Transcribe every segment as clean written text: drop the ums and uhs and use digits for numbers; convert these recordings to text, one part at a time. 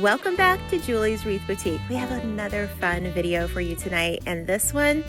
Welcome back to Julie's Wreath Boutique. We have another fun video for you tonight, and this one,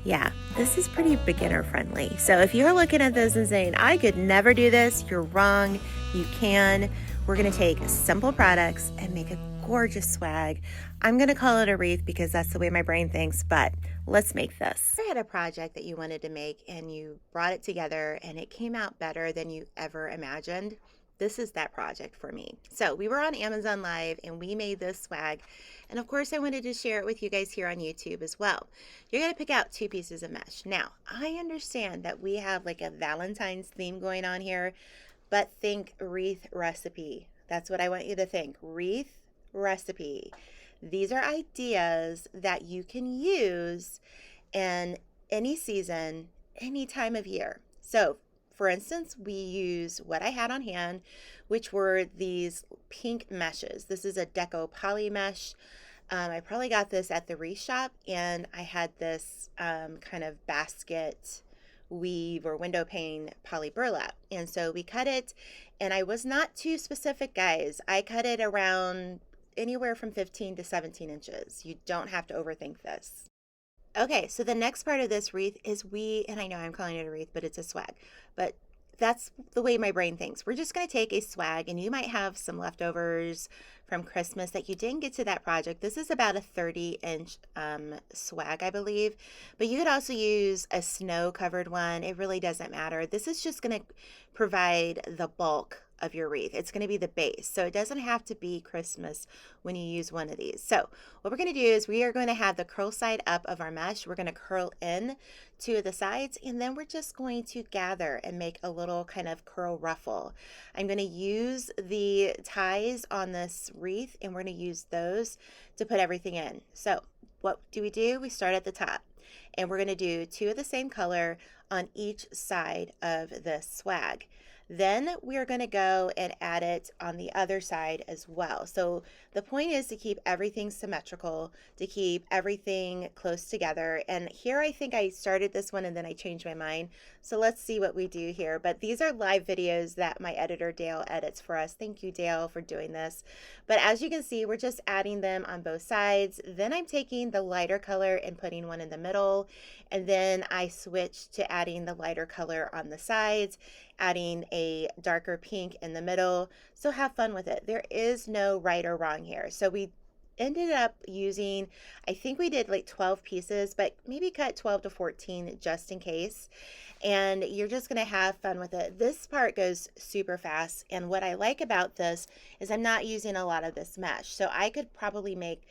this is pretty beginner friendly. So if you're looking at this and saying, I could never do this, you're wrong. You can. We're going to take simple products and make a gorgeous swag. I'm going to call it a wreath because that's the way my brain thinks, but let's make this. You had a project that you wanted to make and you brought it together and it came out better than you ever imagined. This is that project for me. So we were on Amazon Live and we made this swag. And of course I wanted to share it with you guys here on YouTube as well. You're going to pick out 2 pieces of mesh. Now, I understand that we have like a Valentine's theme going on here, but think wreath recipe. That's what I want you to think. Wreath recipe. These are ideas that you can use in any season, any time of year. So for instance, we use what I had on hand, which were these pink meshes. This is a deco poly mesh. I probably got this at the Wreath shop, and I had this kind of basket weave or window pane poly burlap. And so we cut it, and I was not too specific, guys. I cut it around anywhere from 15 to 17 inches. You don't have to overthink this. Okay, so the next part of this wreath is and I know I'm calling it a wreath, but it's a swag, but that's the way my brain thinks. We're just going to take a swag, and you might have some leftovers from Christmas that you didn't get to that project. This is about a 30-inch swag, I believe, but you could also use a snow-covered one. It really doesn't matter. This is just going to provide the bulk of your wreath. It's going to be the base. So it doesn't have to be Christmas when you use one of these. So what we're going to do is we are going to have the curl side up of our mesh. We're going to curl in 2 of the sides, and then we're just going to gather and make a little kind of curl ruffle. I'm going to use the ties on this wreath, and we're going to use those to put everything in. So what do? We start at the top, and we're going to do 2 of the same color on each side of the swag. Then we are going to go and add it on the other side as well. So the point is to keep everything symmetrical, to keep everything close together. And here I think I started this one and then I changed my mind. So let's see what we do here. But these are live videos that my editor Dale edits for us. Thank you, Dale, for doing this. But as you can see, we're just adding them on both sides. Then I'm taking the lighter color and putting one in the middle. And then I switch to adding the lighter color on the sides, adding a darker pink in the middle. So have fun with it. There is no right or wrong here. So we ended up using, I think we did like 12 pieces, but maybe cut 12 to 14 just in case. And you're just going to have fun with it. This part goes super fast. And what I like about this is I'm not using a lot of this mesh. So I could probably make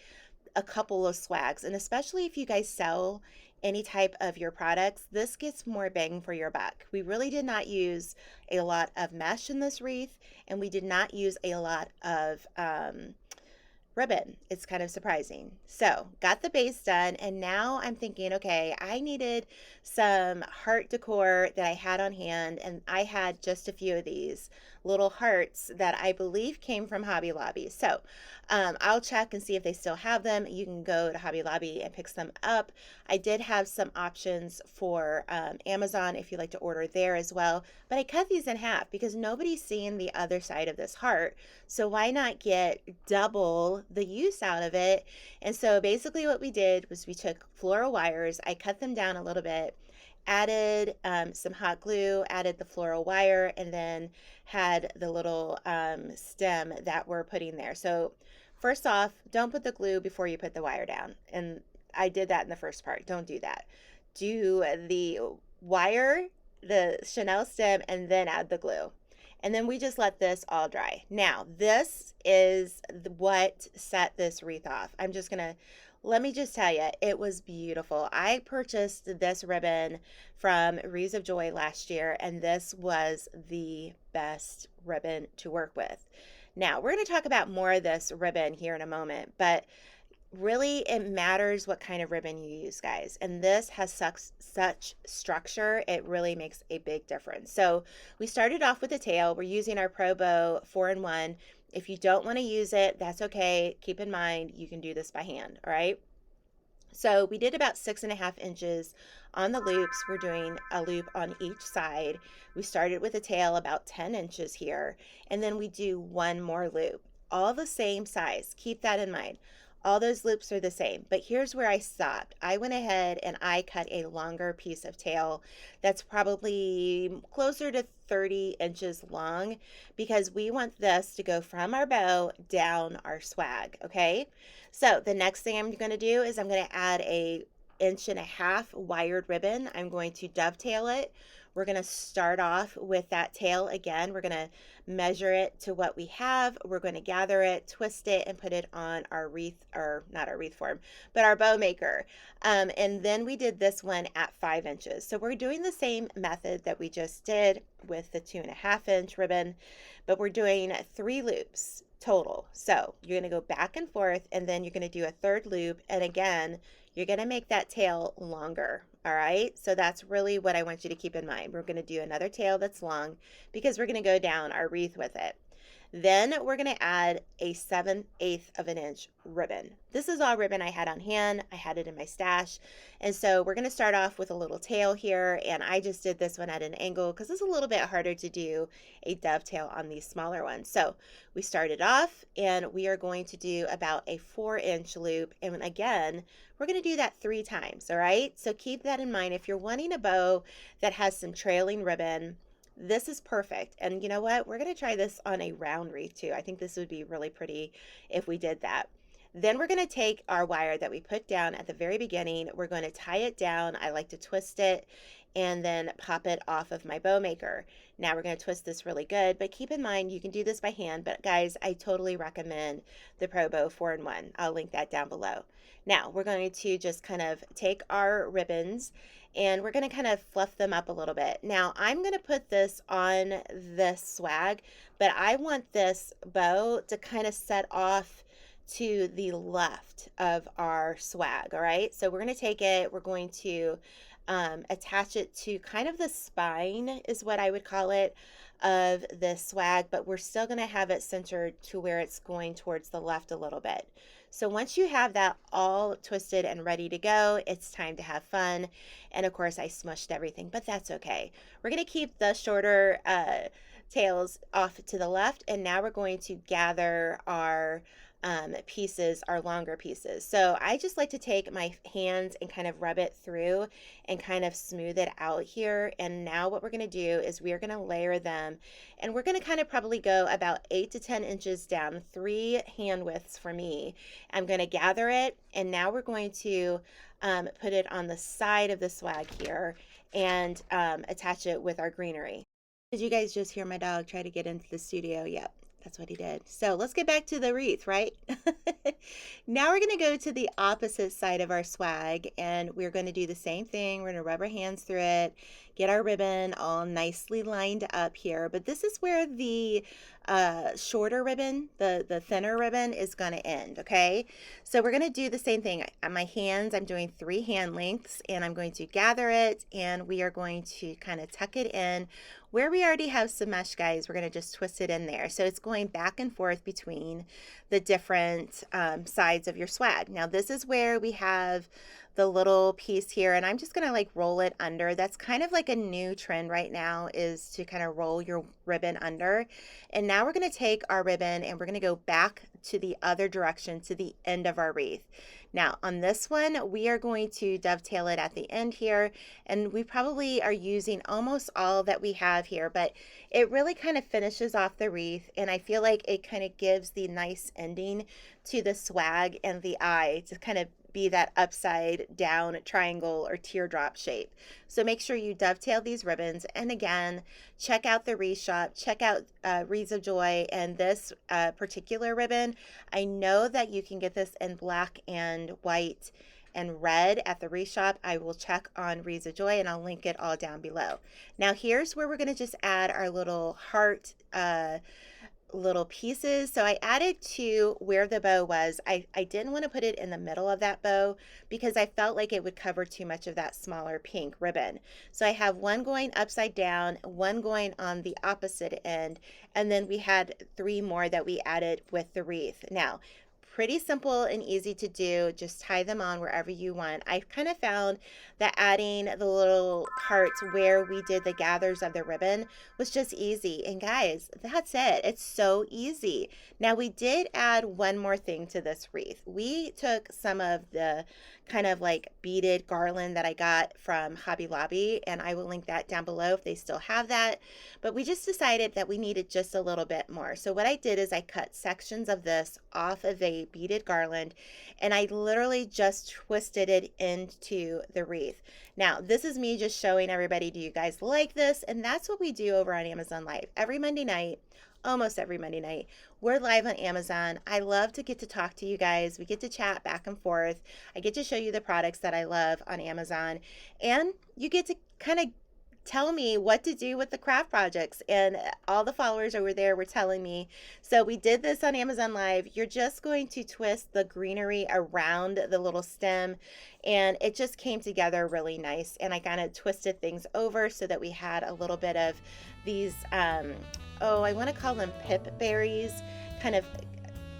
a couple of swags. And especially if you guys sell any type of your products, this gets more bang for your buck. We really did not use a lot of mesh in this wreath, and we did not use a lot of ribbon. It's kind of surprising. So got the base done, and now I'm thinking, okay, I needed some heart decor that I had on hand, and I had just a few of these little hearts that I believe came from Hobby Lobby. So I'll check and see if they still have them. You can go to Hobby Lobby and pick them up. I did have some options for Amazon if you like to order there as well, but I cut these in half because nobody's seeing the other side of this heart. So why not get double the use out of it? And so basically what we did was we took floral wires, I cut them down a little bit, added some hot glue, added the floral wire, and then had the little stem that we're putting there. So first off, don't put the glue before you put the wire down. And I did that in the first part. Don't do that. Do the wire, the Chanel stem, and then add the glue. And then we just let this all dry. Now, this is what set this wreath off. Let me just tell you, it was beautiful. I purchased this ribbon from Wreaths of Joy last year, and this was the best ribbon to work with. Now, we're going to talk about more of this ribbon here in a moment, but really it matters what kind of ribbon you use, guys. And this has such structure, it really makes a big difference. So we started off with the tail. We're using our Pro Bow 4-in-1. If you don't want to use it, that's okay. Keep in mind, you can do this by hand, all right? So we did about 6.5 inches on the loops. We're doing a loop on each side. We started with a tail about 10 inches here, and then we do one more loop. all the same size. Keep that in mind. All those loops are the same, but here's where I stopped. I went ahead and I cut a longer piece of tail that's probably closer to 30 inches long because we want this to go from our bow down our swag, okay? So the next thing I'm gonna do is I'm gonna add a 1.5 inch wired ribbon. I'm going to dovetail it. We're going to start off with that tail again. We're going to measure it to what we have. We're going to gather it, twist it, and put it on our wreath, or not our wreath form, but our bow maker. And then we did this one at 5 inches. So we're doing the same method that we just did with the 2.5 inch ribbon, but we're doing 3 loops total. So you're going to go back and forth, and then you're going to do a third loop. And again, you're going to make that tail longer. All right, so that's really what I want you to keep in mind. We're going to do another tail that's long because we're going to go down our wreath with it. Then we're going to add a 7/8 of an inch ribbon. This is all ribbon I had on hand. I had it in my stash. And so we're going to start off with a little tail here. And I just did this one at an angle because it's a little bit harder to do a dovetail on these smaller ones. So we started off and we are going to do about a 4-inch loop. And again, we're going to do that 3 times. All right. So keep that in mind. If you're wanting a bow that has some trailing ribbon, this is perfect. And you know what? We're going to try this on a round wreath too. I think this would be really pretty if we did that. Then we're going to take our wire that we put down at the very beginning. We're going to tie it down. I like to twist it and then pop it off of my bow maker. Now we're going to twist this really good, but keep in mind you can do this by hand. But guys, I totally recommend the Pro Bow 4-in-1. I'll link that down below. Now we're going to just kind of take our ribbons and we're going to kind of fluff them up a little bit. Now I'm going to put this on this swag, but I want this bow to kind of set off to the left of our swag. All right, so we're going to take it, we're going to attach it to kind of the spine is what I would call it of the swag, but we're still going to have it centered to where it's going towards the left a little bit. So once you have that all twisted and ready to go, it's time to have fun. And of course I smushed everything, but that's okay. We're going to keep the shorter tails off to the left, and now we're going to gather our pieces, our longer pieces. So I just like to take my hands and kind of rub it through and kind of smooth it out here. And now what we're going to do is we are going to layer them, and we're going to kind of probably go about 8 to 10 inches down, 3 hand widths for me. I'm going to gather it, and now we're going to put it on the side of the swag here and attach it with our greenery. Did you guys just hear my dog try to get into the studio? Yep. That's what he did. So let's get back to the wreath, right? Now we're going to go to the opposite side of our swag, and we're going to do the same thing. We're going to rub our hands through it, get our ribbon all nicely lined up here. But this is where the shorter ribbon, the thinner ribbon is going to end, okay? So we're going to do the same thing. On my hands, I'm doing 3 hand lengths, and I'm going to gather it, and we are going to kind of tuck it in. Where we already have some mesh, guys, we're going to just twist it in there. So it's going back and forth between the different sides of your swag. Now this is where we have the little piece here, and I'm just going to like roll it under. That's kind of like a new trend right now, is to kind of roll your ribbon under. And now we're going to take our ribbon and we're going to go back to the other direction, to the end of our wreath. Now on this one, we are going to dovetail it at the end here, and we probably are using almost all that we have here, but it really kind of finishes off the wreath, and I feel like it kind of gives the nice ending to the swag and the eye to kind of be that upside down triangle or teardrop shape. So make sure you dovetail these ribbons, and again, check out the Wreath shop, check out Wreaths of Joy, and this particular ribbon, I know that you can get this in black and white and red at the Wreath shop. I will check on Wreaths of Joy, and I'll link it all down below. Now here's where we're going to just add our little heart little pieces. So I added to where the bow was. I didn't want to put it in the middle of that bow because I felt like it would cover too much of that smaller pink ribbon. So I have one going upside down, one going on the opposite end, and then we had 3 more that we added with the wreath. Now pretty simple and easy to do. Just tie them on wherever you want. I kind of found that adding the little hearts where we did the gathers of the ribbon was just easy. And guys, that's it. It's so easy. Now we did add one more thing to this wreath. We took some of the kind of like beaded garland that I got from Hobby Lobby, and I will link that down below if they still have that. But we just decided that we needed just a little bit more. So what I did is I cut sections of this off of a beaded garland, and I literally just twisted it into the wreath. Now, this is me just showing everybody, do you guys like this? And that's what we do over on Amazon Live. Every Monday night, almost every Monday night, we're live on Amazon. I love to get to talk to you guys. We get to chat back and forth. I get to show you the products that I love on Amazon, and you get to kind of tell me what to do with the craft projects, and all the followers over there were telling me. So we did this on Amazon Live. You're just going to twist the greenery around the little stem, and it just came together really nice. And I kind of twisted things over so that we had a little bit of these oh, I want to call them pip berries kind of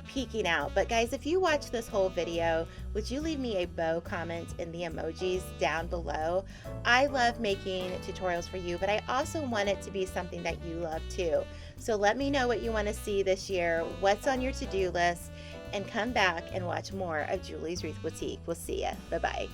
peeking out. But guys, if you watch this whole video, would you leave me a bow comment in the emojis down below? I love making tutorials for you, but I also want it to be something that you love too. So let me know what you want to see this year, what's on your to-do list, and come back and watch more of Julie's Wreath Boutique. We'll see ya. Bye-bye.